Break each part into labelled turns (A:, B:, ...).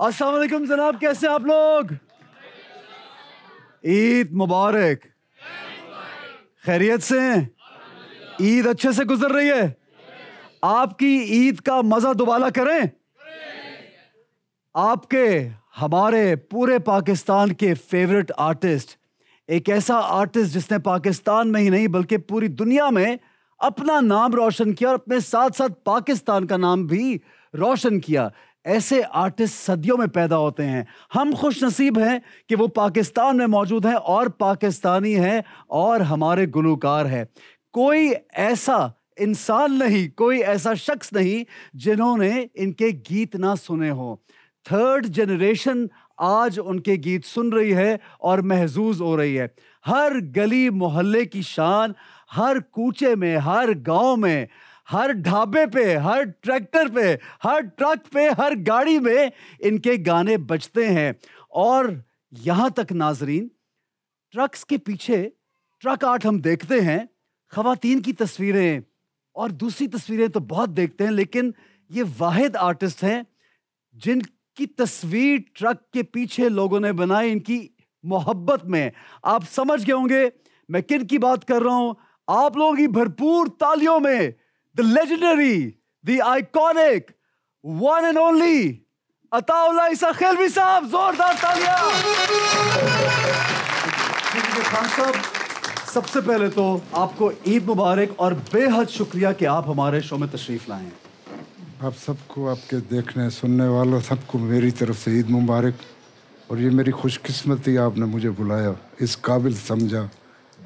A: अस्सलाम वालेकुम जनाब, कैसे आप लोग? ईद मुबारक। खैरियत से हैं? ईद अच्छे से गुजर रही है? आपकी ईद का मजा दुबाला करें? आपके हमारे पूरे पाकिस्तान के फेवरेट आर्टिस्ट, एक ऐसा आर्टिस्ट जिसने पाकिस्तान में ही नहीं बल्कि पूरी दुनिया में अपना नाम रोशन किया और अपने साथ साथ पाकिस्तान का नाम भी रोशन किया, ऐसे आर्टिस्ट सदियों में पैदा होते हैं। हम खुश नसीब हैं कि वो पाकिस्तान में मौजूद हैं और पाकिस्तानी हैं और हमारे गुलूकार हैं। कोई ऐसा इंसान नहीं, कोई ऐसा शख्स नहीं जिन्होंने इनके गीत ना सुने हो। थर्ड जनरेशन आज उनके गीत सुन रही है और महजूज हो रही है। हर गली मोहल्ले की शान, हर कूचे में, हर गांव में, हर ढाबे पे, हर ट्रैक्टर पे, हर ट्रक पे, हर गाड़ी में इनके गाने बजते हैं। और यहां तक नाजरीन, ट्रक्स के पीछे ट्रक आर्ट हम देखते हैं, खवातीन की तस्वीरें और दूसरी तस्वीरें तो बहुत देखते हैं, लेकिन ये वाहिद आर्टिस्ट हैं जिनकी तस्वीर ट्रक के पीछे लोगों ने बनाई इनकी मोहब्बत में। आप समझ गए होंगे मैं किन की बात कर रहा हूं। आप लोगों की भरपूर तालियों में the legendary, the iconic, one and only Ataullah ईसा खिलवी साहब, जोरदार तालियां। खान साहब, सबसे पहले तो आपको ईद मुबारक और बेहद शुक्रिया कि आप हमारे शो में तशरीफ लाए हैं।
B: आप सबको, आपके देखने सुनने वालों सबको मेरी तरफ से ईद मुबारक। और ये मेरी खुशकिस्मती, आपने मुझे बुलाया, इस काबिल समझा।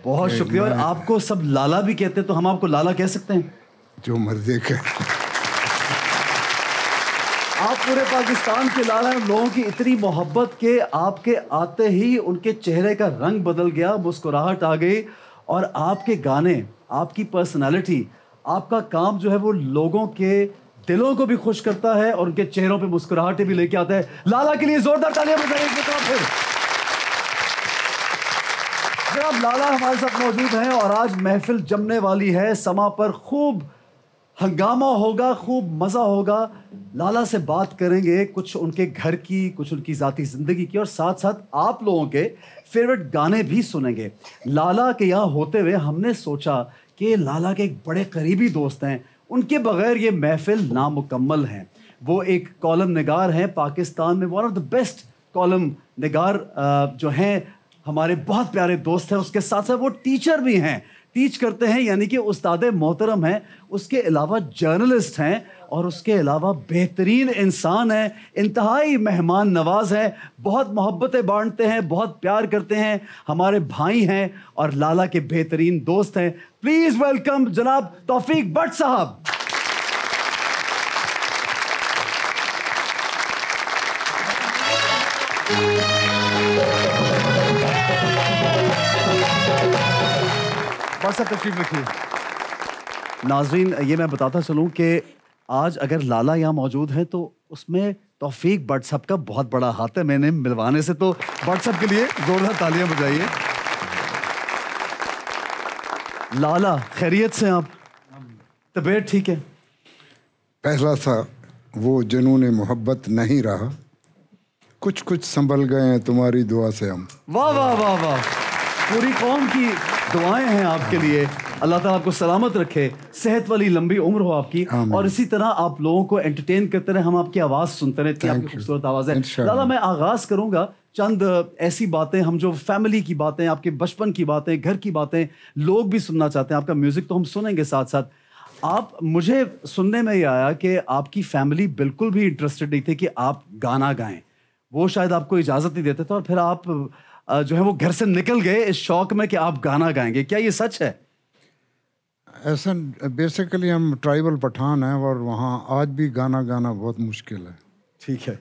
A: बहुत शुक्रिया। और आपको सब लाला भी कहते हैं, तो हम आपको लाला कह सकते हैं?
B: जो मर्जी कहे।
A: आप पूरे पाकिस्तान के लाला हैं। लोगों की इतनी मोहब्बत के आपके आते ही उनके चेहरे का रंग बदल गया, मुस्कुराहट आ गई। और आपके गाने, आपकी पर्सनालिटी, आपका काम जो है वो लोगों के दिलों को भी खुश करता है और उनके चेहरों पे मुस्कुराहटें भी लेके आता है। लाला के लिए जोरदार तालियां बजाइए। फिर जनाब, लाला हमारे साथ मौजूद हैं और आज महफिल जमने वाली है। समा पर खूब हंगामा होगा, खूब मजा होगा। लाला से बात करेंगे कुछ उनके घर की, कुछ उनकी जाती जिंदगी की, और साथ साथ आप लोगों के फेवरेट गाने भी सुनेंगे। लाला के यहाँ होते हुए हमने सोचा कि लाला के एक बड़े करीबी दोस्त हैं, उनके बगैर ये महफिल नामुकम्मल है। वो एक कॉलम निगार हैं पाकिस्तान में, one of the best column निगार जो हैं, हमारे बहुत प्यारे दोस्त हैं। उसके साथ साथ वो टीचर भी हैं, टीच करते हैं, यानी कि उस्ताद मोहतरम हैं। उसके अलावा जर्नलिस्ट हैं और उसके अलावा बेहतरीन इंसान हैं, इंतहाई मेहमान नवाज हैं, बहुत मोहब्बतें बांटते हैं, बहुत प्यार करते हैं, हमारे भाई हैं और लाला के बेहतरीन दोस्त हैं। प्लीज वेलकम जनाब तौफीक भट्ट साहब। तशरीफ रखिए। नाजरीन, ये मैं बताता चलूं कि आज अगर लाला यहाँ मौजूद है तो उसमें तौफीक भट्ट साहब का बहुत बड़ा हाथ है मैंने मिलवाने से। तो भट्ट साहब के लिए जोरदार तालियां बजाइए। लाला, खैरियत से आप? तबीयत ठीक है?
B: पहला था वो जुनून मोहब्बत नहीं रहा, कुछ कुछ संभल गए हैं तुम्हारी दुआ से हम।
A: वाह वाह वाह वाह, पूरी कौम की दुआएं हैं आपके लिए। अल्लाह ताला आपको सलामत रखे, सेहत वाली लंबी उम्र हो आपकी, और इसी तरह आप लोगों को एंटरटेन करते रहे, हम आपकी आवाज़ सुनते रहे। इतनी आपकी खूबसूरत आवाज़ है। लाला, मैं आगाज़ करूंगा चंद ऐसी बातें, हम जो फैमिली की बातें, आपके बचपन की बातें, घर की बातें लोग भी सुनना चाहते हैं। आपका म्यूज़िक तो हम सुनेंगे साथ साथ। आप, मुझे सुनने में ये आया कि आपकी फैमिली बिल्कुल भी इंटरेस्टेड नहीं थे कि आप गाना गाएं, वो शायद आपको इजाज़त नहीं देते थे, और फिर आप जो है वो घर से निकल गए इस शौक में कि आप गाना गाएंगे। क्या ये सच है?
B: ऐसा बेसिकली हम ट्राइबल पठान हैं और वहाँ आज भी गाना गाना बहुत मुश्किल है।
A: ठीक है।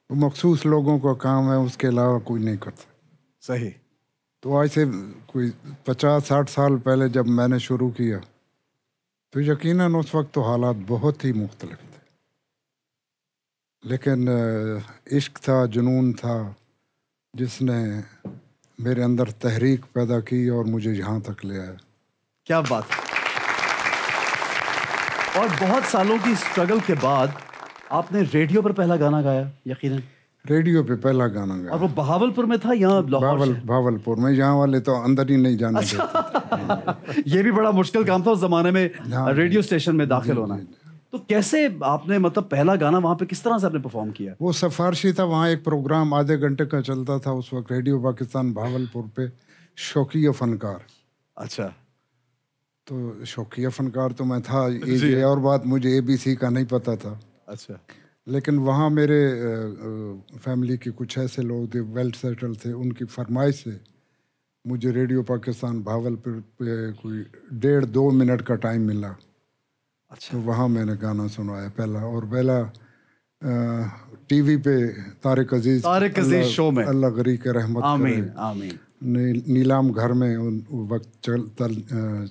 B: वो मखसूस लोगों का काम है, उसके अलावा कोई नहीं करता।
A: सही।
B: तो आज से कोई 50-60 साल पहले जब मैंने शुरू किया तो यकीनन उस वक्त तो हालात बहुत ही मुख्तलिफ थे, लेकिन इश्क था, जुनून था, जिसने मेरे अंदर तहरीक पैदा की और मुझे यहाँ तक ले आया।
A: क्या बात है। और बहुत सालों की स्ट्रगल के बाद आपने रेडियो पर पहला गाना गाया, यकीनन?
B: रेडियो पे पहला गाना गाया।
A: और वो बहावलपुर में था या लाहौर?
B: भावलपुर में। यहाँ वाले तो अंदर ही नहीं जाने देते।
A: ये भी बड़ा मुश्किल काम था उस जमाने में,
B: हाँ,
A: रेडियो स्टेशन में दाखिल होना। तो कैसे आपने मतलब पहला गाना वहां पे किस तरह से आपने परफॉर्म किया?
B: वो सिफारशी था, वहाँ एक प्रोग्राम आधे घंटे का चलता था उस वक्त रेडियो पाकिस्तान भावलपुर पे, शौकिया फनकार।
A: अच्छा।
B: तो शौकिया फनकार तो मैं था, ये और बात मुझे ABC का नहीं पता था।
A: अच्छा।
B: लेकिन वहाँ मेरे फैमिली के कुछ ऐसे लोग थे, वेल सेटल थे, उनकी फरमाइश से मुझे रेडियो पाकिस्तान भावलपुर पे कोई 1.5-2 मिनट का टाइम मिला।
A: अच्छा।
B: तो वहाँ मैंने गाना सुनाया पहला, और पहला टीवी पे तारिक अजीज
A: शो में,
B: अल्लाह गरी के रहमत
A: आमीन आमीन,
B: नीलाम घर में उन वक्त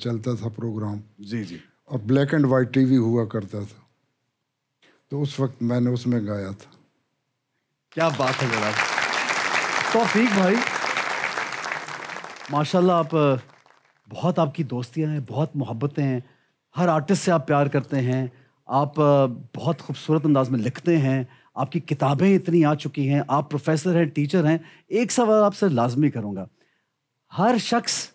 B: चलता था प्रोग्राम।
A: जी जी।
B: और ब्लैक एंड वाइट टीवी हुआ करता था, तो उस वक्त मैंने उसमें गाया था।
A: क्या बात है जनाब। तौफीक भाई माशाल्लाह, आप बहुत, आपकी दोस्तियां हैं, बहुत मोहब्बतें हैं, हर आर्टिस्ट से आप प्यार करते हैं, आप बहुत खूबसूरत अंदाज में लिखते हैं, आपकी किताबें इतनी आ चुकी हैं, आप प्रोफेसर हैं, टीचर हैं। एक सवाल आपसे लाजमी करूँगा, हर शख्स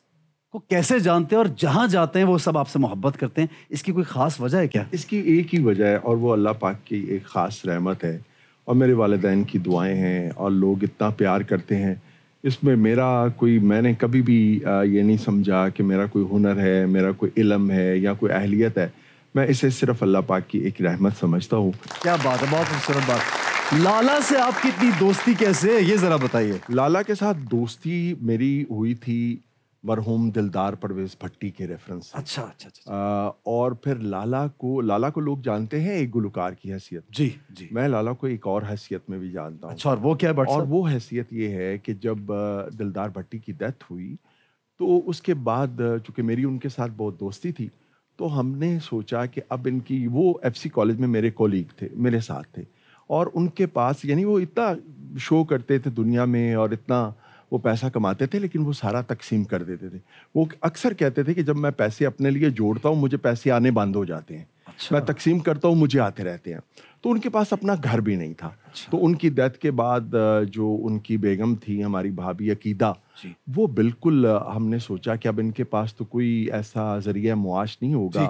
A: को कैसे जानते हैं और जहाँ जाते हैं वो सब आपसे मोहब्बत करते हैं, इसकी कोई ख़ास वजह है क्या?
C: इसकी एक ही वजह है, और वो अल्लाह पाक की एक ख़ास रहमत है और मेरे वालिदैन की दुआएं हैं, और लोग इतना प्यार करते हैं। इसमें मेरा कोई, मैंने कभी भी ये नहीं समझा कि मेरा कोई हुनर है, मेरा कोई इल्म है या कोई अहलियत है। मैं इसे सिर्फ अल्लाह पाक की एक रहमत समझता हूँ।
A: क्या बात है, बहुत खूबसूरत बात। लाला से आपकी इतनी दोस्ती कैसे है, ये ज़रा बताइए।
C: लाला के साथ दोस्ती मेरी हुई थी मरहूम दिलदार परवेज़ भट्टी के रेफरेंस से।
A: अच्छा अच्छा अच्छा।
C: और फिर लाला को लोग जानते हैं एक गुलकार की हैसियत।
A: जी जी।
C: मैं लाला को एक और हैसियत में भी जानता हूँ।
A: अच्छा, और वो क्या है?
C: और वो हैसियत ये है कि जब दिलदार भट्टी की डेथ हुई, तो उसके बाद चूँकि मेरी उनके साथ बहुत दोस्ती थी, तो हमने सोचा कि अब इनकी, वो FC कॉलेज में मेरे कोलीग थे, मेरे साथ थे, और उनके पास, यानी वो इतना शो करते थे दुनिया में और इतना वो पैसा कमाते थे, लेकिन वो सारा तकसीम कर देते थे। वो अक्सर कहते थे कि जब मैं पैसे अपने लिए जोड़ता हूँ, मुझे पैसे आने बंद हो जाते हैं। अच्छा। मैं तकसीम करता हूँ, मुझे आते रहते हैं। तो उनके पास अपना घर भी नहीं था। अच्छा। तो उनकी डेथ के बाद जो उनकी बेगम थी, हमारी भाभी अकीदा, वो बिल्कुल, हमने सोचा कि अब इनके पास तो कोई ऐसा ज़रिया मुआश नहीं होगा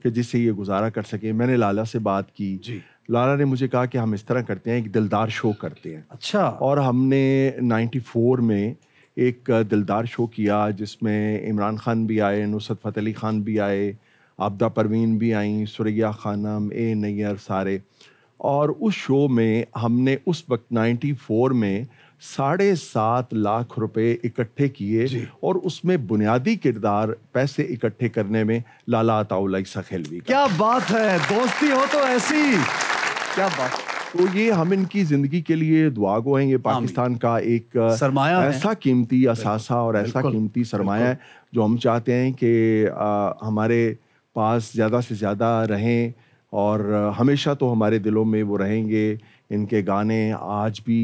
C: कि जिससे ये गुजारा कर सके। मैंने लाला से बात की। लाला ने मुझे कहा कि हम इस तरह करते हैं, एक दिलदार शो करते हैं। अच्छा। और हमने 94 में एक दिलदार शो किया, जिसमें इमरान खान भी आए, नुसरत फ़तेह अली खान भी आए, आबदा परवीन भी आई, सुरैया खानम, ए नैयर, सारे। और उस शो में हमने उस वक्त 94 में 7.5 लाख रुपए इकट्ठे किए, और उसमें बुनियादी किरदार पैसे इकट्ठे करने में लाला अताउल्लाह ईसा खिलवी।
A: क्या बात है, दोस्ती हो तो ऐसी। क्या बात।
C: तो ये हम इनकी ज़िंदगी के लिए दुआ गो हैं। ये पाकिस्तान का एक
A: सरमाया
C: ऐसा कीमती असासा और ऐसा कीमती सरमाया है, जो हम चाहते हैं कि हमारे पास ज़्यादा से ज़्यादा रहें, और हमेशा तो हमारे दिलों में वो रहेंगे। इनके गाने आज भी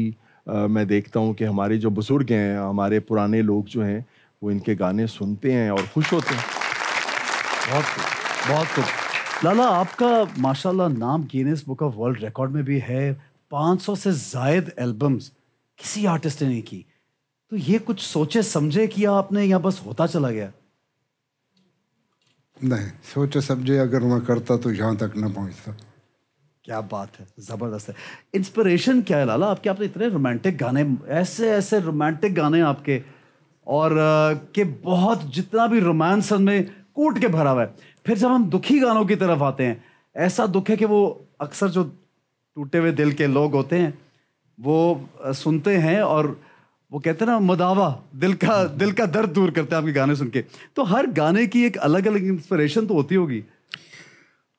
C: मैं देखता हूँ कि हमारे जो बुज़ुर्ग हैं, हमारे पुराने लोग जो हैं, वो इनके गाने सुनते हैं और खुश होते हैं।
A: बहुत कुछ, बहुत कुछ। लाला, आपका माशाल्लाह नाम Guinness book of world record में भी है। 500 से ज़ायद एल्बम्स किसी आर्टिस्ट ने नहीं की। तो ये कुछ सोचे समझे किया आपने, या बस होता चला गया?
B: नहीं, सोचे समझे अगर मैं करता तो यहाँ तक ना पहुँचता।
A: क्या बात है, ज़बरदस्त है। इंस्पिरेशन क्या है लाला आपके? आपने इतने रोमांटिक गाने, ऐसे ऐसे रोमांटिक गाने आपके, और के बहुत, जितना भी रोमांस में कूट के भरा हुआ है। फिर जब हम दुखी गानों की तरफ आते हैं, ऐसा दुख है कि वो अक्सर जो टूटे हुए दिल के लोग होते हैं वो सुनते हैं, और वो कहते हैं ना, मदावा, दिल का दर्द दूर करते हैं आपके गाने सुन के। तो हर गाने की एक अलग अलग इंस्पिरेशन तो होती होगी।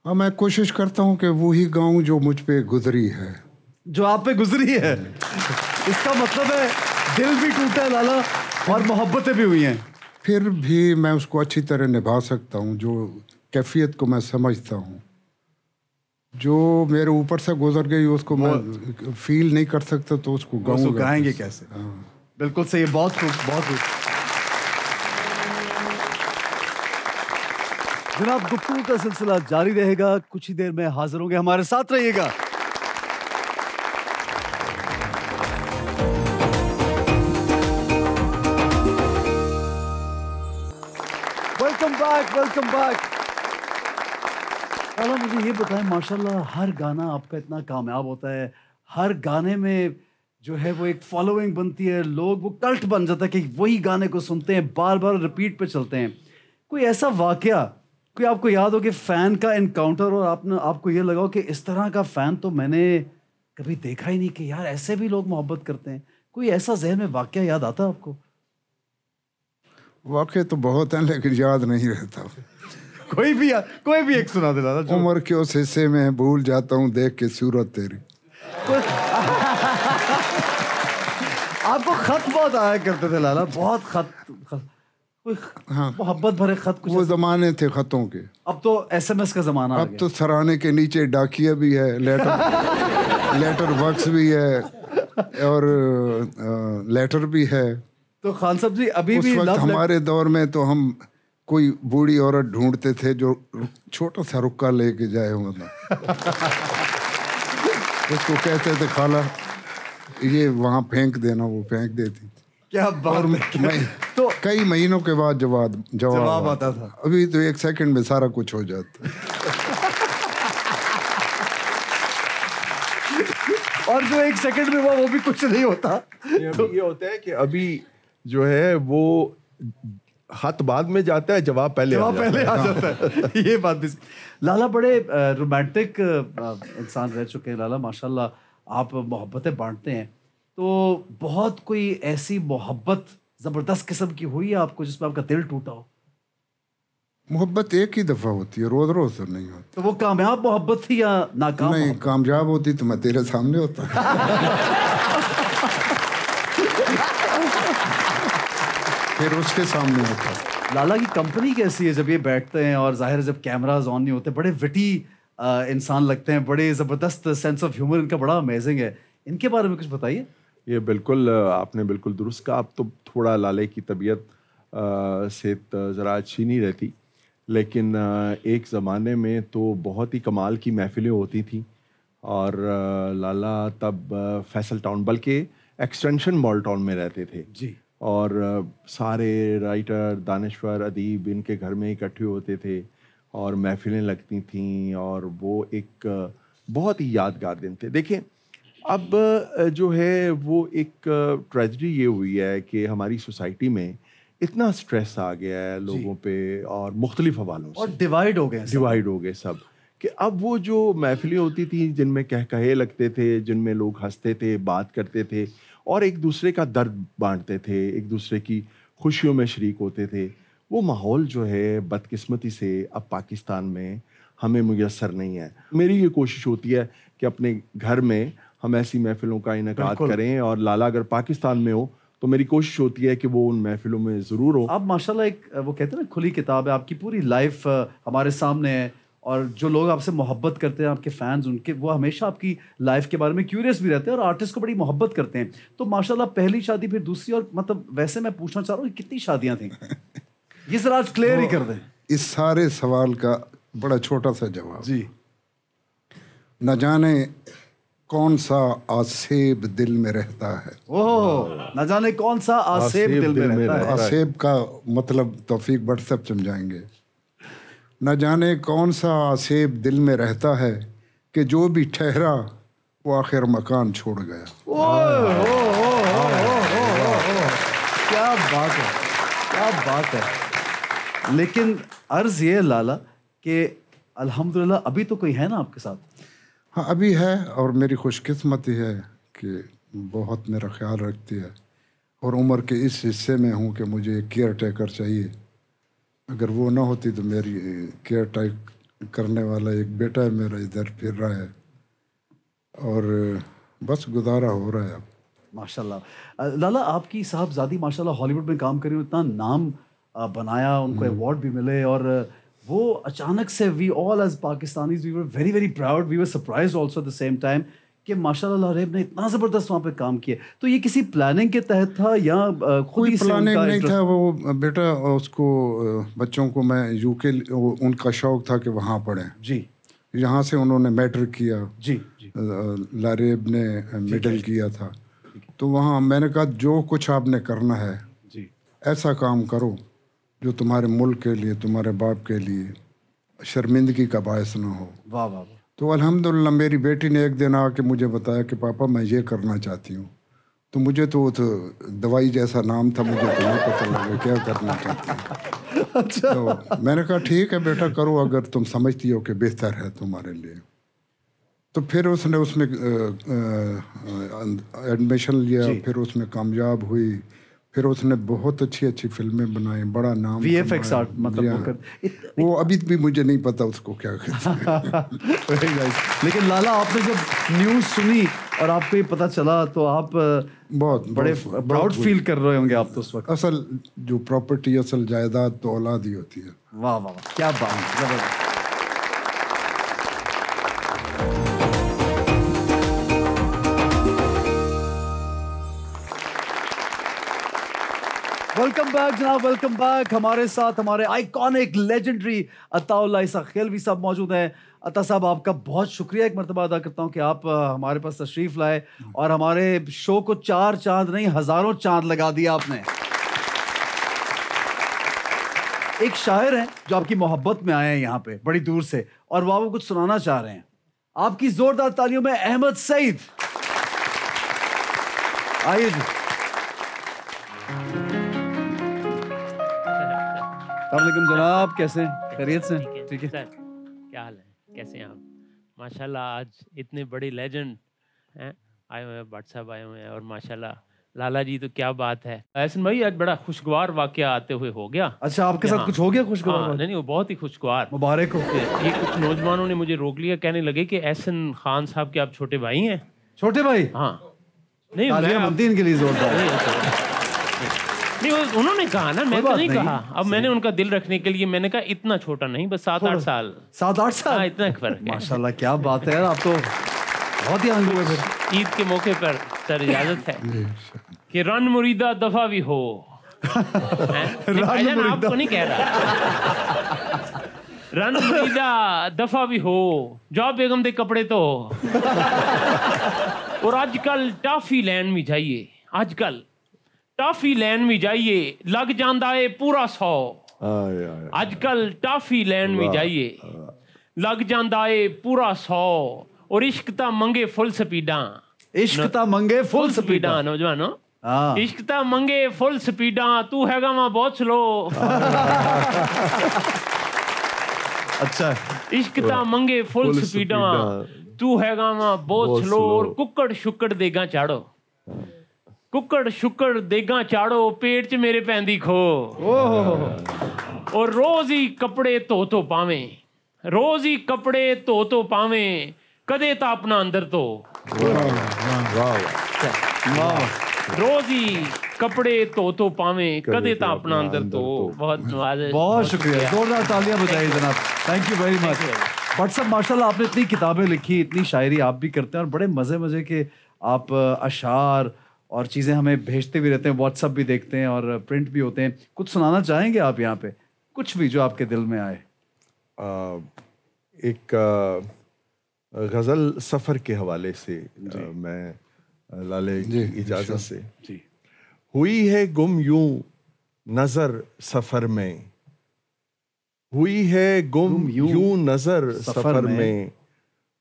B: हाँ, मैं कोशिश करता हूँ कि वो ही गाऊँ जो मुझ पे गुजरी है,
A: जो आप पे गुजरी है। इसका मतलब है दिल भी टूटा है लाला, और मोहब्बतें भी हुई हैं,
B: फिर भी मैं उसको अच्छी तरह निभा सकता हूँ। जो कैफियत को मैं समझता हूँ, जो मेरे ऊपर से गुजर गई, उसको मैं फील नहीं कर सकता, तो उसको गाऊंगा,
A: गाएंगे कैसे? बिल्कुल सही, बहुत खूब, बहुत खूब। जनाब, गुफ्तगू का सिलसिला जारी रहेगा, कुछ ही देर में हाजिर होंगे, हमारे साथ रहिएगा। Welcome back, welcome back. लाला मुझे ये बताएं, माशाल्लाह हर गाना आपका इतना कामयाब होता है, हर गाने में जो है वो एक फॉलोइंग बनती है, लोग वो कल्ट बन जाता है कि वही गाने को सुनते हैं, बार बार रिपीट पे चलते हैं। कोई ऐसा वाकया कोई आपको याद हो कि फैन का एनकाउंटर और आपको ये लगा हो कि इस तरह का फैन तो मैंने कभी देखा ही नहीं, कि यार ऐसे भी लोग मोहब्बत करते हैं? कोई ऐसा ज़हन में वाकया याद आता है आपको?
B: वाकई तो बहुत हैं लेकिन याद नहीं रहता।
A: कोई भी एक सुना दिला ना।
B: उम्र के उस हिस्से में भूल जाता हूँ देख के सूरत तेरी।
A: आपको खत बहुत आया करते थे लाला, बहुत खत कोई
B: हाँ,
A: मोहब्बत भरे खत कुछ
B: वो जमाने थे खतों के।
A: अब तो एसएमएस का जमाना आ
B: अब
A: गया।
B: तो सराहने के नीचे डाकिया भी है, लेटर बॉक्स भी है और लेटर भी है।
A: तो खान साहब जी अभी
B: उस
A: भी
B: वक्त हमारे दौर में तो हम कोई बूढ़ी औरत ढूंढते थे जो छोटा सा रुक्का लेके जाए, मतलब उसको कहते थे खाला ये वहाँ फेंक देना, वो फेंक देती।
A: क्या बात है।
B: तो कई महीनों के बाद जवाब
A: आता था।
B: अभी तो 1 सेकंड में सारा कुछ हो जाता।
A: और जो 1 सेकंड में हुआ वो भी कुछ नहीं होता।
C: तो ये होता है कि अभी जो है वो खत बाद में जाता है, जवाब पहले आ जाता है।
A: ये बात भी। लाला बड़े रोमांटिक इंसान रह चुके हैं लाला, माशाल्लाह आप मोहब्बतें बांटते हैं। तो बहुत कोई ऐसी मोहब्बत जबरदस्त किस्म की हुई है आपको जिसमें आपका दिल टूटा हो?
B: मोहब्बत एक ही दफा होती है, रोज रोज तो नहीं होती।
A: तो वो कामयाब मोहब्बत थी या नाकाम?
B: नहीं, कामयाब होती तो मैं तेरे सामने होता। फिर उसके सामने होता।
A: लाला की कंपनी कैसी है जब ये बैठते हैं? और जाहिर है जब कैमराज ऑन नहीं होते, बड़े विटी इंसान लगते हैं, बड़े ज़बरदस्त सेंस ऑफ ह्यूमर इनका बड़ा अमेजिंग है। इनके बारे में कुछ बताइए।
C: ये बिल्कुल आपने बिल्कुल दुरुस्त कहा। अब तो थोड़ा लाले की तबीयत से ज़रा अच्छी नहीं रहती, लेकिन एक ज़माने में तो बहुत ही कमाल की महफ़िलें होती थी। और लाला तब फैसल टाउन, बल्कि एक्सटेंशन मॉल टाउन में रहते थे
A: जी।
C: और सारे राइटर, दानिश्वर, अदीब इनके घर में इकट्ठे होते थे और महफ़िलें लगती थीं, और वो एक बहुत ही यादगार दिन थे। देखिए अब जो है वो एक ट्रेजेडी ये हुई है कि हमारी सोसाइटी में इतना स्ट्रेस आ गया है लोगों पे, और मुख्तलिफ हवालों से,
A: और डिवाइड हो गए सब,
C: कि अब वो जो महफिलें होती थी जिनमें कहे लगते थे, जिनमें लोग हंसते थे, बात करते थे और एक दूसरे का दर्द बांटते थे, एक दूसरे की खुशियों में शरीक होते थे, वो माहौल जो है बदकिस्मती से अब पाकिस्तान में हमें मुयस्सर नहीं है। मेरी ये कोशिश होती है कि अपने घर में हम ऐसी महफिलों का इनेकाद करें, और लाला अगर पाकिस्तान में हो तो मेरी कोशिश होती है कि वो उन महफिलों में ज़रूर हो।
A: आप माशाल्लाह एक वो कहते हैं ना खुली किताब है, आपकी पूरी लाइफ हमारे सामने है, और जो लोग आपसे मोहब्बत करते हैं, आपके फैंस, उनके वो हमेशा आपकी लाइफ के बारे में क्यूरियस भी रहते हैं और आर्टिस्ट को बड़ी मोहब्बत करते हैं। तो माशाल्लाह पहली शादी, फिर दूसरी, और मतलब वैसे मैं पूछना चाह रहा हूँ कितनी शादियाँ थी? ये जरा आज क्लियर ही कर दें।
B: इस सारे सवाल का बड़ा छोटा सा जवाब
A: जी।
B: न जाने कौन सा आसेब दिल में रहता है।
A: ओह, न जाने कौन सा आसेब दिल में रहता है।
B: आसेब का मतलब तौफीक भट्ट साहब समझाएंगे। न जाने कौन सा आसेब दिल में रहता है कि जो भी ठहरा वो आखिर मकान छोड़ गया।
A: क्या बात है, क्या बात है। लेकिन अर्ज ये लाला कि अल्हम्दुलिल्लाह अभी तो कोई है ना आपके साथ?
B: हाँ, अभी है, और मेरी खुशकिस्मती है कि बहुत मेरा ख्याल रखती है, और उम्र के इस हिस्से में हूँ कि मुझे एक केयर टेकर चाहिए। अगर वो ना होती तो मेरी केयर टेक करने वाला एक बेटा है मेरा इधर फिर रहा है, और बस गुजारा हो रहा है अब।
A: माशाल्लाह। लाला आपकी साहबजादी माशाल्लाह हॉलीवुड में काम करी, इतना नाम बनाया, उनको अवार्ड भी मिले, और वो अचानक से we all as Pakistanis we were very very proud, we were surprised also at the same time कि माशाल्लाह लारेब ने इतना ज़बरदस्त वहाँ पे काम किया। तो ये किसी प्लानिंग के तहत था या
B: कोई प्लानिंग नहीं था? वो बेटा उसको बच्चों को मैं यूके, उनका शौक था कि वहाँ पढ़ें जी। यहाँ से उन्होंने मैट्रिक किया जी, लारेब ने मिडिल किया था, तो वहाँ मैंने कहा जो कुछ आपने करना है जी, ऐसा काम करो जो तुम्हारे मुल्क के लिए, तुम्हारे बाप के लिए शर्मिंदगी का बायस ना हो।
A: वाह वाह।
B: तो अल्हम्दुलिल्लाह मेरी बेटी ने एक दिन आके मुझे बताया कि पापा मैं ये करना चाहती हूँ। तो मुझे तो दवाई जैसा नाम था, मुझे तो नहीं पता लगा क्या करना चाहती हूँ।
A: अच्छा।
B: तो मैंने कहा ठीक है बेटा करो, अगर तुम समझती हो कि बेहतर है तुम्हारे लिए। तो फिर उसने उसमें एडमिशन लिया, फिर उसमें कामयाब हुई, फिर उसने बहुत अच्छी अच्छी फिल्में बनाई, बड़ा नाम
A: VFX आर्ट मतलब
B: वो अभी भी मुझे नहीं पता उसको क्या कहते हैं।
A: Very nice. लेकिन लाला आपने जब न्यूज़ सुनी और आपको ये पता चला तो आप
B: बहुत
A: बड़े प्राउड फील कर रहे होंगे आप तो उस वक्त।
B: असल जो प्रॉपर्टी, असल जायदाद तो औलाद ही होती है।
A: वाह वाह वाह, क्या बात है, जबरदस्त। वेलकम बैक जनाब, वेलकम बैक। हमारे साथ हमारे आइकॉनिक लेजेंडरी अताउल्लाह ईसा खिलवी साहब मौजूद हैं। अता साहब आपका बहुत शुक्रिया एक मरतबा अदा करता हूं कि आप हमारे पास तशरीफ लाए और हमारे शो को 4 चांद नहीं हजारों चांद लगा दिया आपने। एक शायर हैं जो आपकी मोहब्बत में आए हैं यहाँ पे बड़ी दूर से और वो आपको कुछ सुनाना चाह रहे हैं। आपकी जोरदार तालियों में अहमद सईद, आइए जी। अस्सलामुअलैकुम जनाब, कैसे हैं? खैरियत से? ठीक है।
D: सर, क्या हाल है, कैसे हैं आप? माशाल्लाह आज इतने बड़े लेजेंड हैं आए हुए हैं, भट्ट साहब आए हुए हैं और माशाल्लाह लाला जी तो क्या बात है। एहसन भाई आज बड़ा खुशगवार वाकया आते हुए हो गया।
A: अच्छा, आपके साथ कुछ हो गया खुशगवार?
D: हाँ, नहीं वो बहुत ही खुशगवार,
A: मुबारक हो।
D: ये कुछ नौजवानों ने मुझे रोक लिया, कहने लगे कि एहसन खान साहब के आप छोटे भाई हैं।
A: छोटे भाई?
D: हाँ नहीं
A: इनके लिए जोरदार।
D: नहीं उन्होंने कहा ना, मैं तो नहीं कहा। अब मैंने उनका दिल रखने के लिए मैंने कहा इतना छोटा नहीं, बस 7-8 साल।
A: 7-8 साल?
D: हाँ, इतना फर्क है।
A: माशाल्लाह, क्या बात है यार, आप तो बहुत ही आगे हुए। फिर
D: ईद के मौके पर सर इजाजत है कि रन मुरीदा दफा भी हो। आपको नहीं कह रहा, रन मुरीदा दफा भी हो, जाओ बेगम दे कपड़े तो। और आजकल टाफी लैन में जाइए, आजकल टाफी लैन में जाइए, लग जांदा है पूरा 100। आजकल टाफी लैन में जाइए, लग जांदा है पूरा 100। और इश्क ता मंगे फुल स्पीडा,
A: इश्क ता मंगे फुल स्पीडा।
D: नौजवानों, इश्क ता मंगे फुल स्पीडा, तू हैगा वहां बहुत स्लो।
A: अच्छा,
D: इश्क ता मंगे फुल स्पीडा, तू हैगा वहां बहुत स्लो। और कुक्कड़ शुक्कड़ देगा चाड़ो, कुक्कड़ शुक्कड़ देगा चाड़ो, पेट च मेरे पैंदी खो। और रोज ही कपड़े धो पावे, रोज ही कपड़े धो पावे, कदे ता अपना अंदर तो। रोज ही कपड़े धो पावे, कदे ता अपना अंदर तो। बहुत
A: शुक्रिया, जोरदार तालियां बजाइए जनाब। Thank you very much. Bhatt साहब माशाल्लाह आपने इतनी किताबें लिखी, इतनी शायरी आप भी करते हैं और बड़े मजे मजे के आप अशार और चीज़ें हमें भेजते भी रहते हैं, व्हाट्सएप भी देखते हैं और प्रिंट भी होते हैं। कुछ सुनाना चाहेंगे आप यहाँ पे, कुछ भी जो आपके दिल में आए?
C: एक गज़ल सफ़र के हवाले से मैं लाले की इजाज़त से।
A: जी।
C: हुई है गुम यूं नज़र सफ़र में, हुई है गुम यूं नज़र सफ़र में,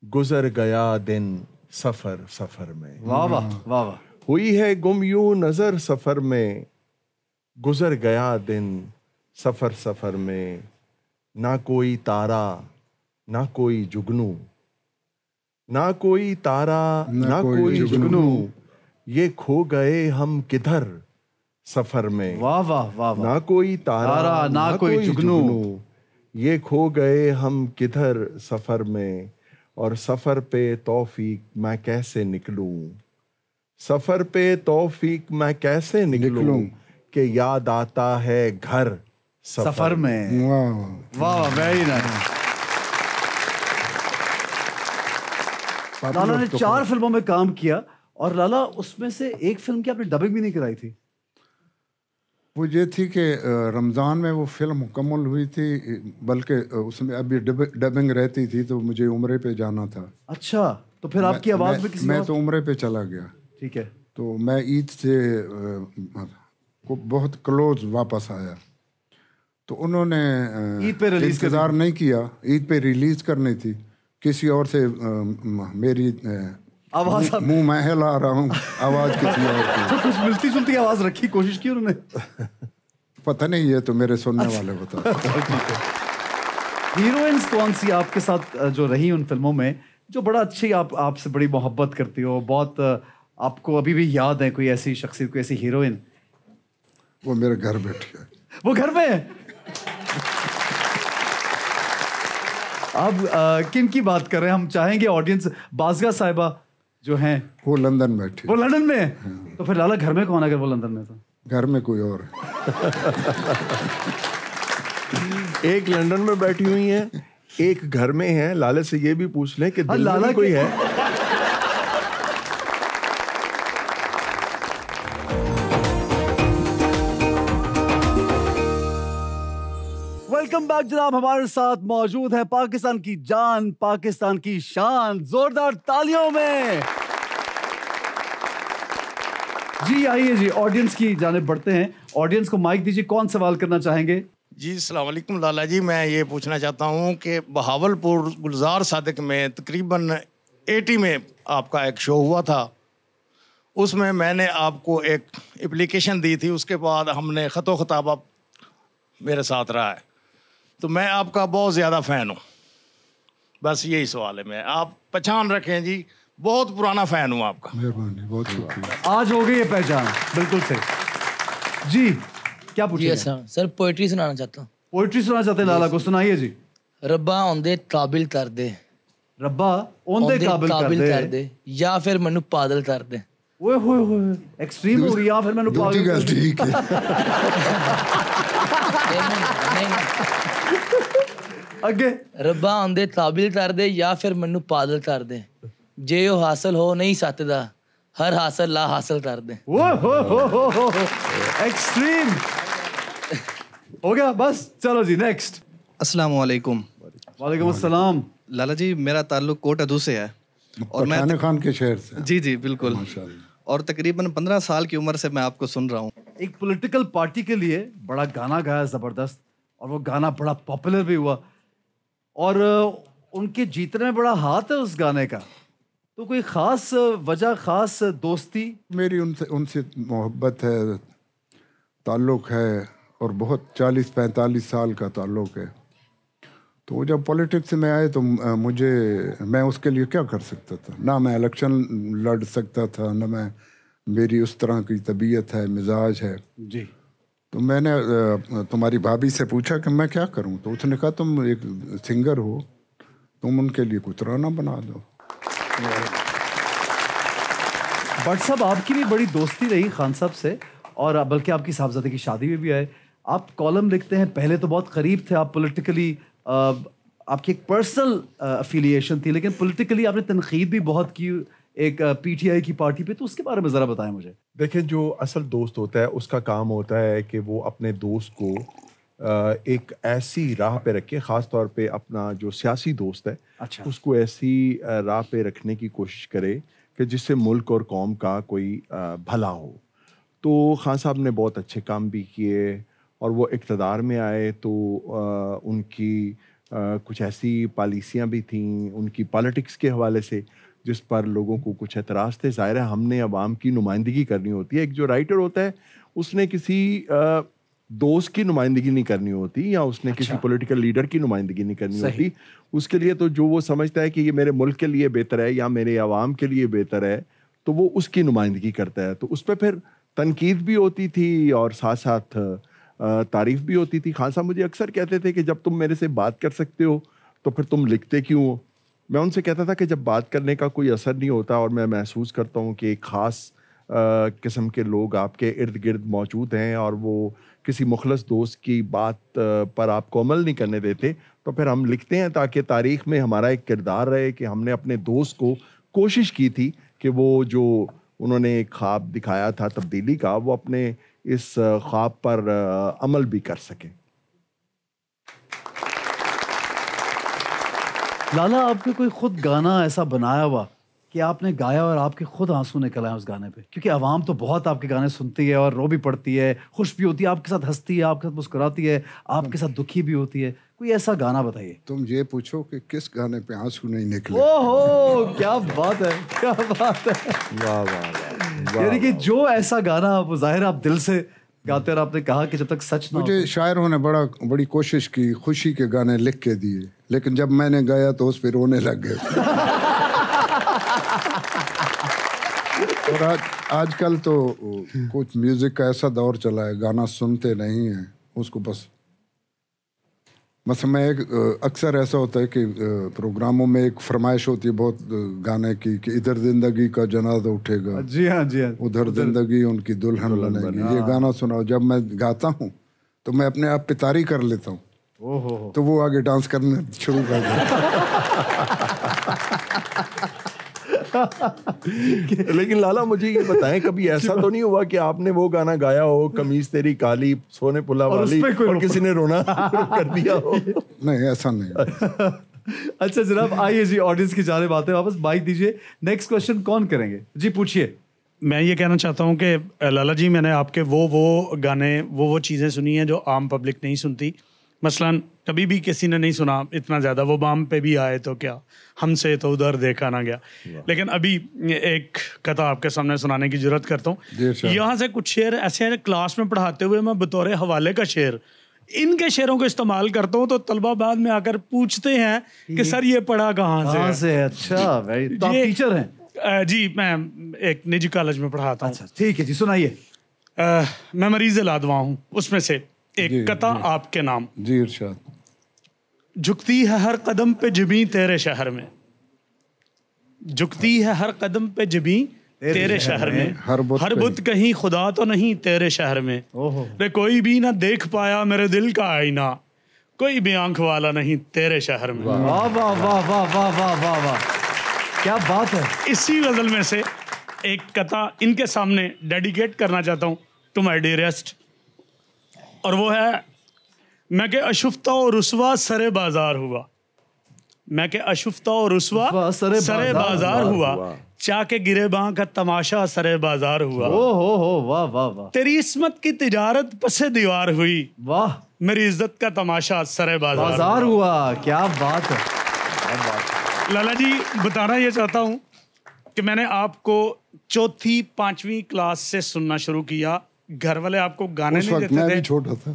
C: गुज़र गया दिन सफ़र सफ़र में।
A: वाह वाह वाह वाह।
C: हुई है गुम यूं नजर सफर में, गुजर गया दिन सफर सफर में। ना कोई तारा ना कोई जुगनू, ना कोई तारा ना कोई जुगनू, ये खो गए हम किधर सफर में।
A: वाह वाह वाह।
C: ना कोई तारा
A: ना कोई जुगनू,
C: ये खो गए हम किधर सफर में। और सफर पे तौफीक मैं कैसे निकलूं, सफर पे तौफीक मैं कैसे निकलूं, कि याद आता है घर सफर में।
A: वाह वाह, वेरी नाइस। लाला ने 4 फिल्मों में काम किया और लाला उसमें से एक फिल्म की आपने डबिंग भी नहीं कराई थी।
B: वो ये थी कि रमज़ान में वो फिल्म मुकम्मल हुई थी, बल्कि उसमें अभी डबिंग रहती थी तो मुझे उम्रे पे जाना था।
A: अच्छा, तो फिर आपकी आवाज़ में किसी
B: मैं तो उम्रे पे चला गया।
A: ठीक है।
B: तो मैं ईद से को बहुत क्लोज वापस आया। तो उन्होंने
A: ईद पे रिलीज
B: इंतज़ार नहीं किया, ईद पे रिलीज़ करनी थी, किसी और से मेरी
A: आवाज
B: मुंह मैं हिला रहा हूँ, आवाज़ किसी और की।
A: तो कुछ मिलती जुलती आवाज रखी, कोशिश की उन्होंने?
B: पता नहीं, ये तो मेरे सुनने वाले बता।
A: हीरोइंस कौन सी आपके साथ जो रही उन फिल्मों में, जो बड़ा अच्छी आपसे बड़ी मोहब्बत करती हो, बहुत आपको अभी भी याद है कोई ऐसी शख्सियत, कोई ऐसी हीरोइन?
B: वो मेरे घर बैठी है।
A: वो घर में है? अब किन की बात कर रहे हैं? हम चाहेंगे ऑडियंस, बाज़गा साहिबा जो हैं
B: वो लंदन बैठी।
A: वो लंदन में है? तो फिर लाला घर में कौन है अगर वो लंदन में? तो
B: घर में कोई और
C: एक लंदन में बैठी हुई है, एक घर में है। लाले से ये भी पूछ लें कि दिल में
A: लाला
C: भी कोई है?
A: वेलकम बैक जनाब। हमारे साथ मौजूद है पाकिस्तान की जान, पाकिस्तान की शान, जोरदार तालियों में। जी आइए जी, ऑडियंस की जानिब बढ़ते हैं। ऑडियंस को माइक दीजिए, कौन सवाल करना चाहेंगे?
E: जी अस्सलाम वालेकुम लाला जी, मैं ये पूछना चाहता हूँ कि बहावलपुर गुलजार सादिक में तकरीबन 80 में आपका एक शो हुआ था, उसमें मैंने आपको एक एप्लीकेशन दी थी, उसके बाद हमने ख़तो ख़ताब आप मेरे साथ रहा है, तो मैं आपका बहुत ज़्यादा फ़ैन हूँ। बस यही सवाल है, मैं आप पहचान रखें जी, बहुत पुराना फ़ैन हूँ आपका।
B: मेहरबानी, बहुत शुक्रिया।
A: आज हो गई है पहचान, बिल्कुल सही। जी क्या पूछिए?
F: सर पोइट्री सुनाना चाहता हूँ।
A: पोइट्री सुना चाहते हैं लाला को? सुनाइए जी।
F: रब्बा औंदे काबिल कर दे,
A: रब्बा औंदे काबिल कर दे,
F: या फिर मैनू पागल कर दे।
A: ओए होए होए, एक्सट्रीम हो गई। या फिर मैंने
B: दूसरी
A: पागल
B: गल ठीक है।
A: आगे
F: रब्बा औंदे काबिल कर दे, या फिर मैनू पागल कर दे, जे ओ हासिल हो नहीं सकदा, हर हासिल ला हासिल कर दे।
A: हो एक्सट्रीम हो गया। बस चलो जी, नेक्स्ट।
G: अस्सलाम वालेकुम।
A: वालेकुम अस्सलाम।
G: लाला जी, मेरा ताल्लुक कोटअदू से है और मैं
B: पठान खान के शहर से।
G: जी जी बिल्कुल,
B: माशाल्लाह।
G: और तकरीबन 15 साल की उम्र से मैं आपको सुन रहा हूँ।
A: एक पॉलिटिकल पार्टी के लिए बड़ा गाना गाया जबरदस्त, और वो गाना बड़ा पॉपुलर भी हुआ, और उनके जीतने में बड़ा हाथ है उस गाने का। तो कोई खास वजह, खास दोस्ती?
B: मेरी उनसे मोहब्बत है, ताल्लुक़ है, और बहुत 40-45 साल का ताल्लुक़ है। तो जब पॉलिटिक्स में आए तो मैं उसके लिए क्या कर सकता था? ना मैं इलेक्शन लड़ सकता था, ना मैं, मेरी उस तरह की तबीयत है, मिजाज है
A: जी।
B: तो मैंने तुम्हारी भाभी से पूछा कि मैं क्या करूं, तो उसने कहा तुम एक सिंगर हो, तुम उनके लिए कुछ तराना बना दो।
A: बट साहब, आपकी भी बड़ी दोस्ती रही खान साहब से, और बल्कि आपकी साहबजादे की शादी में भी आए। आप कॉलम लिखते हैं, पहले तो बहुत करीब थे आप पॉलिटिकली, आपकी एक पर्सनल अफिलिएशन थी, लेकिन पॉलिटिकली आपने तनकीद भी बहुत की एक पीटीआई की पार्टी पे, तो उसके बारे में ज़रा बताएं मुझे।
C: देखिए, जो असल दोस्त होता है उसका काम होता है कि वो अपने दोस्त को एक ऐसी राह पे रखे, ख़ास तौर पे अपना जो सियासी दोस्त है,
A: अच्छा,
C: उसको ऐसी राह पे रखने की कोशिश करे कि जिससे मुल्क और कौम का कोई भला हो। तो खान साहब ने बहुत अच्छे काम भी किए, और वो इक़्तिदार में आए तो उनकी कुछ ऐसी पॉलिसियाँ भी थीं उनकी पॉलिटिक्स के हवाले से जिस पर लोगों को कुछ एतराज़ थे। ज़ाहिर है हमने अवाम की नुमाइंदगी करनी होती है। एक जो राइटर होता है उसने किसी दोस्त की नुमाइंदगी नहीं करनी होती, या उसने किसी पॉलिटिकल लीडर की नुमाइंदगी नहीं करनी होती। उसके लिए तो जो वो समझता है कि ये मेरे मुल्क के लिए बेहतर है या मेरे अवाम के लिए बेहतर है, तो वो उसकी नुमाइंदगी करता है। तो उस पर फिर तनकीद भी होती थी और साथ साथ तारीफ़ भी होती थी। खान साहब मुझे अक्सर कहते थे कि जब तुम मेरे से बात कर सकते हो तो फिर तुम लिखते क्यों हो? मैं उनसे कहता था कि जब बात करने का कोई असर नहीं होता और मैं महसूस करता हूँ कि एक ख़ास किस्म के लोग आपके इर्द गिर्द मौजूद हैं और वो किसी मुखलस दोस्त की बात पर आपको अमल नहीं करने देते, तो फिर हम लिखते हैं ताकि तारीख़ में हमारा एक किरदार रहे कि हमने अपने दोस्त को कोशिश की थी कि वो जो उन्होंने एक ख्वाब दिखाया था तब्दीली का, वो अपने इस ख्वाब पर अमल भी कर सकें।
A: लाला, आपने कोई खुद गाना ऐसा बनाया हुआ कि आपने गाया और आपके खुद आंसू निकल आए उस गाने पे? क्योंकि आवाम तो बहुत आपके गाने सुनती है और रो भी पड़ती है, खुश भी होती है, आपके साथ हंसती है, आपके साथ मुस्कुराती है, आपके साथ दुखी भी होती है। कोई ऐसा गाना बताइए।
B: तुम ये पूछो कि किस गाने पे आंसू नहीं निकले।
A: ओहो, क्या बात है, क्या बात है।
C: वाह वाह वाह।
A: यानी कि जो ऐसा गाना वो जाहिर आप दिल से गाते और आपने कहा कि जब तक सच ना
B: मुझे शायरों ने बड़ी कोशिश की, खुशी के गाने लिख के दिए, लेकिन जब मैंने गाया तो उस पर रोने लग गए। और आजकल तो कुछ म्यूजिक का ऐसा दौर चला है, गाना सुनते नहीं हैं उसको, बस मैं अक्सर ऐसा होता है कि प्रोग्रामों में एक फरमाइश होती है बहुत गाने की कि इधर जिंदगी का जनाजा उठेगा,
A: जी हाँ जी हाँ,
B: उधर जिंदगी उनकी दुल्हन बनेगी, ये गाना सुनाओ। जब मैं गाता हूँ तो मैं अपने आप पे तारी कर लेता हूँ, तो वो आगे डांस करने शुरू कर देते।
C: लेकिन लाला मुझे ये बताएं, कभी ऐसा तो नहीं हुआ कि आपने वो गाना गाया हो, कमीज तेरी काली सोने पुला वाली, और किसी ने रोना कर दिया हो?
B: नहीं, ऐसा नहीं।
A: अच्छा जनाब, आइए जी, ऑडियंस की जाने बातें वापस, माइक दीजिए। नेक्स्ट क्वेश्चन कौन करेंगे जी? पूछिए।
H: मैं ये कहना चाहता हूँ कि लाला जी, मैंने आपके वो गाने, वो चीज़ें सुनी हैं जो आम पब्लिक नहीं सुनती। मसलन कभी भी किसी ने नहीं सुना इतना ज़्यादा, वो बाम पे भी आए तो क्या, हमसे तो उधर देखा ना गया। लेकिन अभी एक कथा आपके सामने सुनाने की जरूरत करता हूँ। यहाँ से कुछ शेर ऐसे हैं, क्लास में पढ़ाते हुए मैं बतौर हवाले का शेर इनके शेरों को इस्तेमाल करता हूँ, तो तलबा बाद में आकर पूछते हैं कि सर ये पढ़ा कहाँ से?
A: अच्छा, वेरी, तो आप टीचर हैं?
H: जी, मैं एक निजी कॉलेज में पढ़ाता हूँ।
A: अच्छा, ठीक है जी, सुनाइए।
H: मैं मरीज़ लादवा हूँ, उसमें से एक कथा आपके नाम।
B: जी इरशाद।
H: झुकती है हर कदम पे जबी तेरे शहर में, झुकती है हर कदम पे जबी तेरे शहर में, हर बुत कहीं खुदा तो नहीं तेरे शहर में, रे कोई भी ना देख पाया मेरे दिल का आईना, कोई भी आंख वाला नहीं तेरे शहर में।
A: वाह वाह वाह वाह वाह वाह वाह वाह, क्या बात है।
H: इसी गजल में से एक कथा इनके सामने डेडिकेट करना चाहता हूँ, टू माय डियरेस्ट, और वो है, मैं के अशुफ्ता और रुस्वा सरे बाजार हुआ, मैं के अशुफ्ता और रुस्वा सरे बाजार हुआ, चाके गिरे बां का तमाशा सरे बाजार हुआ।
A: हो वाह वाह वाह।
H: तेरी इस्मत की तिजारत पसे दीवार हुई,
A: वाह,
H: मेरी इज्जत का तमाशा सरे
A: बाजार हुआ। क्या बात है।
H: लाला जी, बताना ये चाहता हूँ कि मैंने आपको चौथी 5वीं क्लास से सुनना शुरू किया। घर वाले आपको गाने नहीं देते थे,
B: मैं भी छोटा था।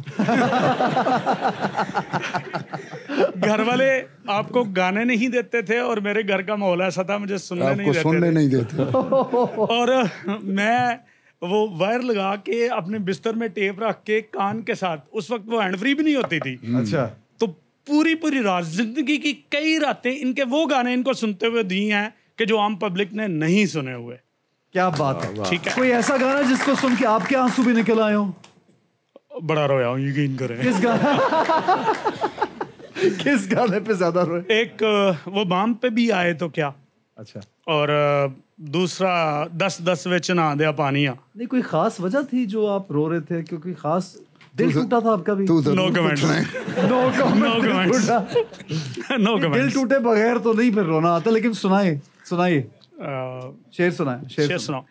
H: घर वाले आपको गाने नहीं देते थे और मेरे घर का माहौल ऐसा था, मुझे सुनने नहीं देते। और मैं वो वायर लगा के अपने बिस्तर में टेप रख के कान के साथ, उस वक्त वो हैंड फ्री भी नहीं होती थी।
A: अच्छा।
H: तो पूरी रात, जिंदगी की कई रातें इनके वो गाने इनको सुनते हुए दी हैं कि जो आम पब्लिक ने नहीं सुने हुए।
A: क्या बात है।
H: ठीक है,
A: कोई ऐसा गाना जिसको सुन के आपके आंसू भी निकल आए हो?
H: बड़ा रोया हूँ, यकीन करें।
A: किस गाना? किस गाने पे ज्यादा रोए?
H: एक वो बाम पे भी आए तो क्या,
A: अच्छा,
H: और दूसरा 10-10 विच ना दिया पानिया।
A: नहीं, कोई खास वजह थी जो आप रो रहे थे? क्योंकि खास दिल टूटा था आपका भी?
H: No comment.
A: दिल टूटे बगैर तो नहीं फिर रोना आता, लेकिन सुनाइए शेर सुनाओ।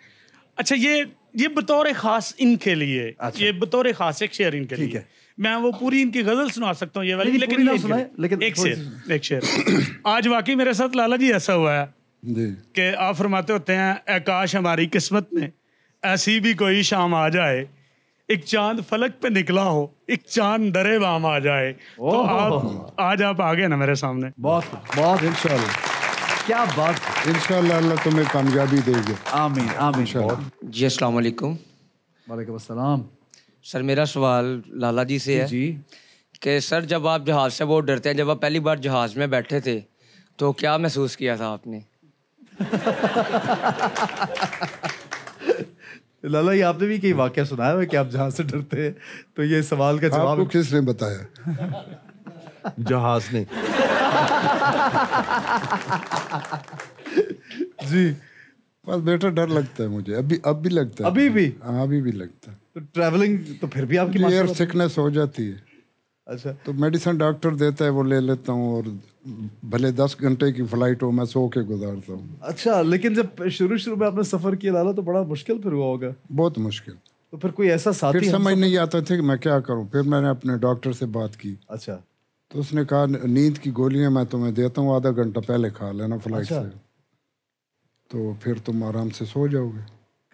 H: अच्छा, ये बतौर खास इनके लिए,
A: अच्छा।
H: ये बतौर खास एक शेर इनके लिए। मैं वो पूरी इनकी गजल सुना सकता हूँ ये वाली, लेकिन एक शेर। आज वाकई मेरे साथ लाला जी ऐसा हुआ है कि आप फरमाते होते हैं, काश हमारी किस्मत में ऐसी भी कोई शाम आ जाए, एक चांद फलक पे निकला हो, एक चांद दरे बाम आ जाए। तो आज आप आ गए ना मेरे सामने।
A: बहुत इंशाल्लाह। क्या बात,
B: इंशाल्लाह अल्लाह तुम्हें कामयाबी देगी।
A: आमीन आमीन।
I: जी अस्सलाम वालेकुम।
A: वालेकुम अस्सलाम।
I: सर, मेरा सवाल लाला जी से है
A: जी
I: कि सर, जब आप जहाज़ से बहुत डरते हैं, जब आप पहली बार जहाज़ में बैठे थे तो क्या महसूस किया था आपने?
A: लाला, ये आपने भी कई वाकया सुनाया है कि आप जहाज से डरते हैं, तो ये सवाल का जवाब
B: आपको किसने बताया?
C: जहाज ने।
A: जी,
B: बस बेटा डर लगता है मुझे, अब भी लगता है।
A: अभी भी?
B: हाँ, अभी भी लगता है।
A: तो ट्रैवलिंग तो फिर भी आपकी
B: एयर सिकनेस हो जाती है।
C: अच्छा।
B: तो मेडिसिन डॉक्टर देता है वो ले लेता हूँ, और भले 10 घंटे की फ्लाइट हो मैं सो के गुजारता हूँ।
A: अच्छा, लेकिन जब शुरू में आपने सफर किया लाला तो बड़ा मुश्किल फिर हुआ होगा।
B: बहुत मुश्किल।
A: तो फिर कोई ऐसा साथी
B: फिर समझ नहीं आता था कि मैं क्या करूँ। फिर मैंने अपने डॉक्टर से बात की।
A: अच्छा।
B: तो उसने कहा नींद की गोलियां मैं तुम्हें देता हूँ, आधा घंटा पहले खा लेना फ्लाइट से, तो फिर तुम आराम से सो जाओगे।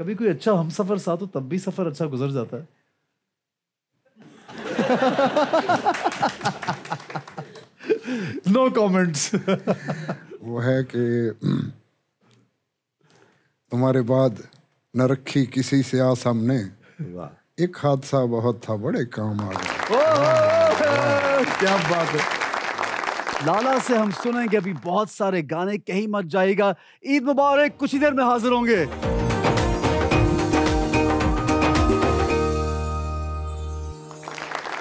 A: कभी कोई अच्छा हम सफर साथ हो तब भी सफर अच्छा गुजर जाता है। No comments.
B: वो है कि तुम्हारे बाद न रखी किसी से आस हमने, एक हादसा बहुत था बड़े काम आ गया।
A: क्या बात है। लाला से हम सुनेंगे अभी बहुत सारे गाने, कहीं मत जाइएगा। ईद मुबारक, कुछ ही देर में हाजिर होंगे।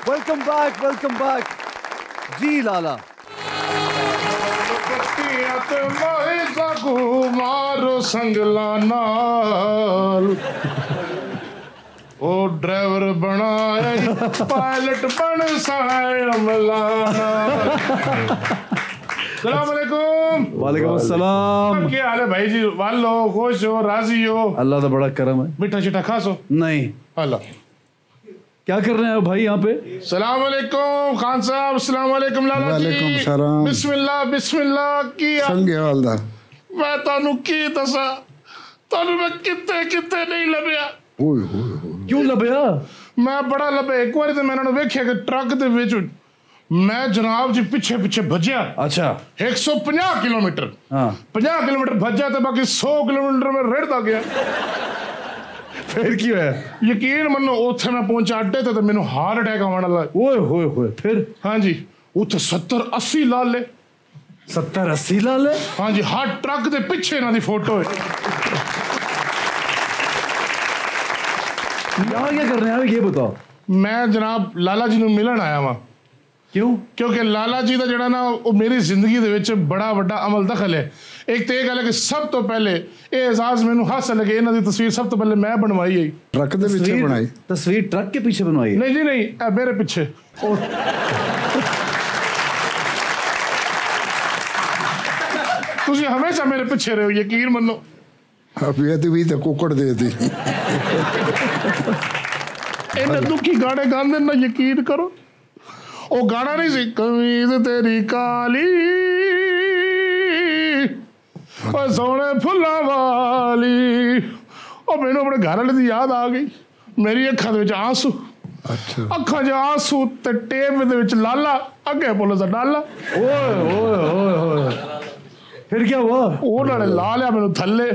A: वेलकम बैक जी लाला।
J: मारो संगलाना ओ ड्राइवर बनाए पायलट बन साए अमलाना। सलाम अलैकुम।
A: वालेकुम अस्सलाम।
J: क्या हाल है भाई जी? वालो खुश हो, राजी हो?
A: अल्लाह का बड़ा करम है।
J: मीठा शीठा खासो?
A: नहीं।
J: अल्लाह।
A: क्या कर रहे हैं भाई यहाँ पे?
J: सलाम अलैकुम खान साहब। सलाम अलैकुम लाला जी।
B: वालेकुम सलाम।
J: बिस्मिल्लाह बिस्मिल्लाह। की
B: संगे वालदा
J: मैं तानू की दसा, तानू मैं किते नहीं लभया।
A: क्यों लभया?
J: मैं बड़ा लभे। एक बार तो मैंने वेख्या कि ट्रक दे विच मैं जनाब जी पिछे भजया।
A: अच्छा।
J: 150 किलोमीटर।
A: हाँ।
J: 50 किलोमीटर भजया तो बाकी 100 किलोमीटर में रेड़ता गया।
A: फिर क्यों है?
J: यकीन मनो उथे मैं पहुंचा अड्डे ते मेनू हार्ट अटैक आने लगा।
A: ओए होए फिर?
J: हाँ जी, उथे 70-80 लाले।
A: 70-80 लाले?
J: हाँ जी, हर ट्रक दे पिछे इन्हां दी फोटो है।
A: यहाँ क्या कर रहे हैं ये बताओ?
J: मैं जनाब लाला जी नू मिलन आया वहां।
A: क्यों?
J: क्योंकि लाला जी का जड़ा ना वो मेरी जिंदगी दे विच बड़ा वड्डा अमल दखल है। एक तो ये गल है कि सब तो पहले ये एजाज मैनू हासिल है कि इन्हां दी तस्वीर सब तो पहले मैं बनवाई है।
B: ट्रक दे पीछे बनाई?
A: तस्वीर ट्रक के पीछे बनवाई है?
J: नहीं जी नहीं, मेरे पीछे। तुझे हमेशा मेरे पीछे रहो, यकीन मनो।
B: अभी भी तो कुकड़ दे दी।
J: इन्हें दुखी गाने गाने ना, यकीन करो। वो गाना नहीं सी कमीज तेरी काली और सोने फुल्ला वाली। और मैनू अपने घर वाले की याद आ गई। मेरी अखा दे विच आंसू।
B: अच्छा।
J: अखा च आंसू ते टेप दे विच लाला, अगे पुलिस दा डाला।
A: ओए फिर क्या हुआ?
J: उन्होंने ला लिया मैनू थल्ले।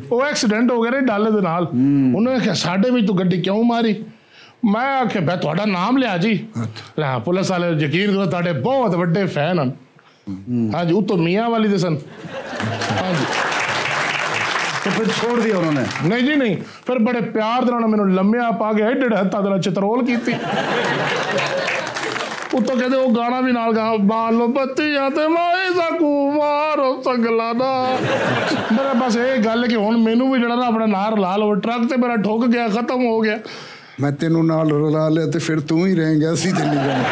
J: वो एक्सीडेंट हो गया ना डाले दे नाल। उन्होंने कहा साडे विच तू गड्डी क्यों मारी? मैं आख्या मैं तुहाडा नाम लिया जी। हाँ, पुलिस वाले यकीन करो तुहाडे बहुत वड्डे फैन हैं। हाँ जी, उतो मियाँ वाली दे सन। हाँ जी।
A: तो फिर छोड़ दिया उन्होंने?
J: नहीं जी नहीं, फिर बड़े प्यार दे नाल मैनू लम्मिया पा के एडे हत्था दे नाल चितरोल कीती। उतो कहते वो गाना भी नाल गा, बालो बत्तियां ते माए साकू मारो संगलाना। मेरे पास ये गल है कि हुण मैनू भी जड़ा ना अपना नार ला लो। ट्रक ते मेरा ठुक गया, खत्म हो गया।
B: मैं तेनू नाल रला लिया तो फिर तू ही रहेंगे, असी ते नहीं जाना।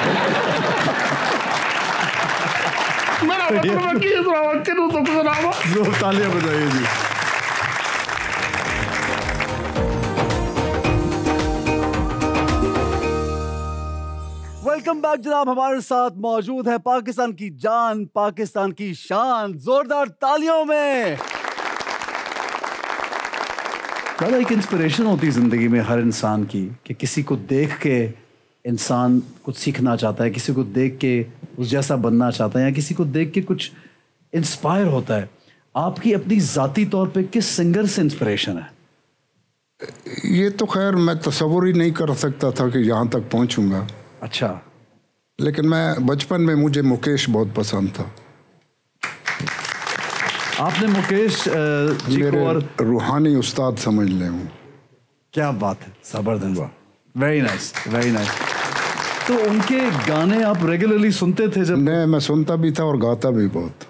J: मेरा मतलब है कि इतना किनु दुख सुनावा।
A: जोर तालियां बजाइए जी। वेलकम बैक जनाब। हमारे साथ मौजूद है पाकिस्तान की जान, पाकिस्तान की शान। जोरदार तालियों में। दादा, एक इंस्पिरेशन होती है जिंदगी में हर इंसान की कि किसी को देख के इंसान कुछ सीखना चाहता है, किसी को देख के उस जैसा बनना चाहता है, या किसी को देख के कुछ इंस्पायर होता है। आपकी अपनी जाती तौर पे किस सिंगर से इंस्पिरेशन है?
B: ये तो खैर मैं तस्वुर ही नहीं कर सकता था कि यहाँ तक पहुँचूंगा।
A: अच्छा।
B: लेकिन मैं बचपन में मुझे मुकेश बहुत पसंद था।
A: आपने मुकेश जी को और
B: रूहानी उस्ताद समझ ले हूँ।
A: क्या बात है, जबरदस्त। Very nice, very nice. तो उनके गाने आप रेगुलरली सुनते थे? जब
B: नहीं, मैं सुनता भी था और गाता भी बहुत।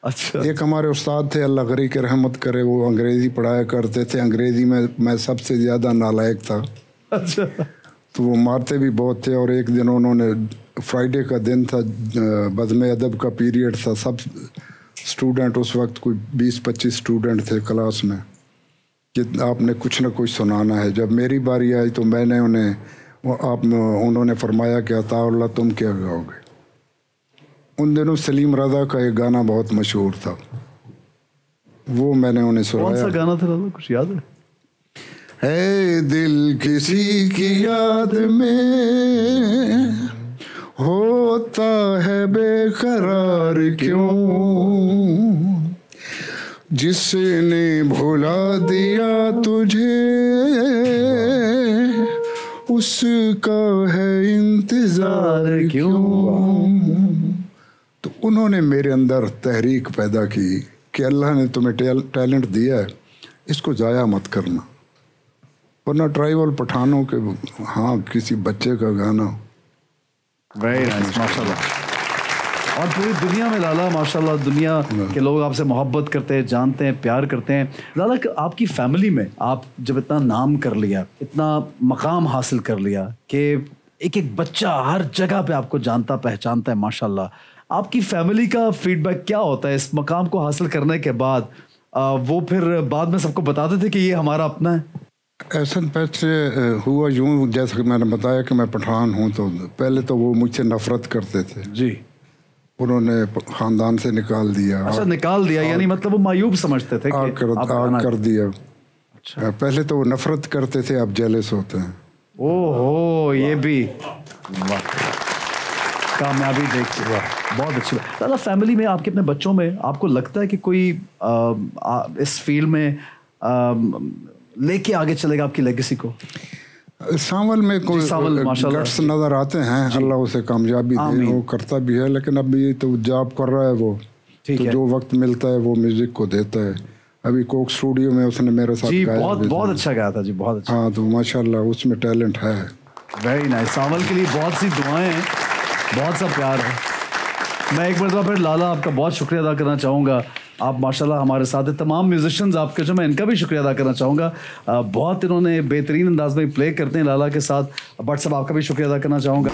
A: अच्छा।
B: एक हमारे उस्ताद थे, अल्लाह गरी के रहमत करे, वो अंग्रेजी पढ़ाया करते थे। अंग्रेजी में मैं सबसे ज़्यादा नालायक था।
A: अच्छा।
B: तो वो मारते भी बहुत थे। और एक दिन उन्होंने फ्राइडे का दिन था, बज़्म अदब का पीरियड था, सब स्टूडेंट उस वक्त कोई 20-25 स्टूडेंट थे क्लास में कि आपने कुछ ना कुछ सुनाना है। जब मेरी बारी आई तो मैंने उन्होंने फरमाया कि अताउल्लाह तुम क्या गाओगे। उन दिनों सलीम रज़ा का एक गाना बहुत मशहूर था, वो मैंने उन्हें सुनाया।
A: कौन सा गाना था रज़ा, कुछ याद
B: है? दिल किसी की याद में होता है बेकरार क्यों, जिसने भुला दिया तुझे उसका है इंतजार क्यों। तो उन्होंने मेरे अंदर तहरीक पैदा की कि अल्लाह ने तुम्हें टैलेंट दिया है, इसको ज़ाया मत करना, वरना ट्राइबल पठानों के हाँ किसी बच्चे का गाना।
A: वेरी नाइस, माशाल्लाह। और पूरी दुनिया में लाला माशाल्लाह, दुनिया के लोग आपसे मोहब्बत करते हैं, जानते हैं, प्यार करते हैं। लाला, आपकी फैमिली में आप जब इतना नाम कर लिया, इतना मकाम हासिल कर लिया कि एक एक बच्चा हर जगह पे आपको जानता पहचानता है माशाल्लाह, आपकी फैमिली का फीडबैक क्या होता है इस मकाम को हासिल करने के बाद? वो फिर बाद में सबको बताते थे कि ये हमारा अपना है?
B: ऐसा पहले हुआ यूँ, जैसा कि मैंने बताया कि मैं पठान हूँ, तो पहले तो वो मुझसे नफरत करते थे
A: जी।
B: उन्होंने ख़ानदान से निकाल दिया।
A: अच्छा, निकाल दिया, यानी मतलब वो मायूब समझते थे कि
B: आग कर दिया।
A: अच्छा।
B: पहले तो वो नफरत करते थे, अब जेलस होते हैं।
A: ओहो, ये भी कामयाबी देखते हुआ, बहुत अच्छी बात। दादा, फैमिली में आपके अपने बच्चों में आपको लगता है कि कोई इस फील्ड में लेके आगे चलेगा आपकी लेगेसी को?
B: सावल में कोई गट्स नजर आते हैं, अल्लाह उसे कामयाबी दे, वो करता भी है, लेकिन अभी तो जॉब कर रहा है वो, तो जो वक्त मिलता है वो म्यूजिक को देता है। अभी कोक स्टूडियो में उसने मेरे साथ गाया,
A: बहुत अच्छा गाया था जी, बहुत अच्छा।
B: हाँ, तो माशाल्लाह उसमें टैलेंट है।
A: Very nice. सावल के लिए बहुत सी दुआएं हैं, बहुत सा प्यार है। मैं एक बार फिर लाला आपका बहुत शुक्रिया अदा करना चाहूँगा। आप माशाल्लाह हमारे साथ हैं, तमाम म्यूजिशियंस आपके जो, मैं इनका भी शुक्रिया अदा करना चाहूँगा। बहुत इन्होंने बेहतरीन अंदाज में प्ले करते हैं लाला के साथ। बट सब आपका भी शुक्रिया अदा करना चाहूँगा।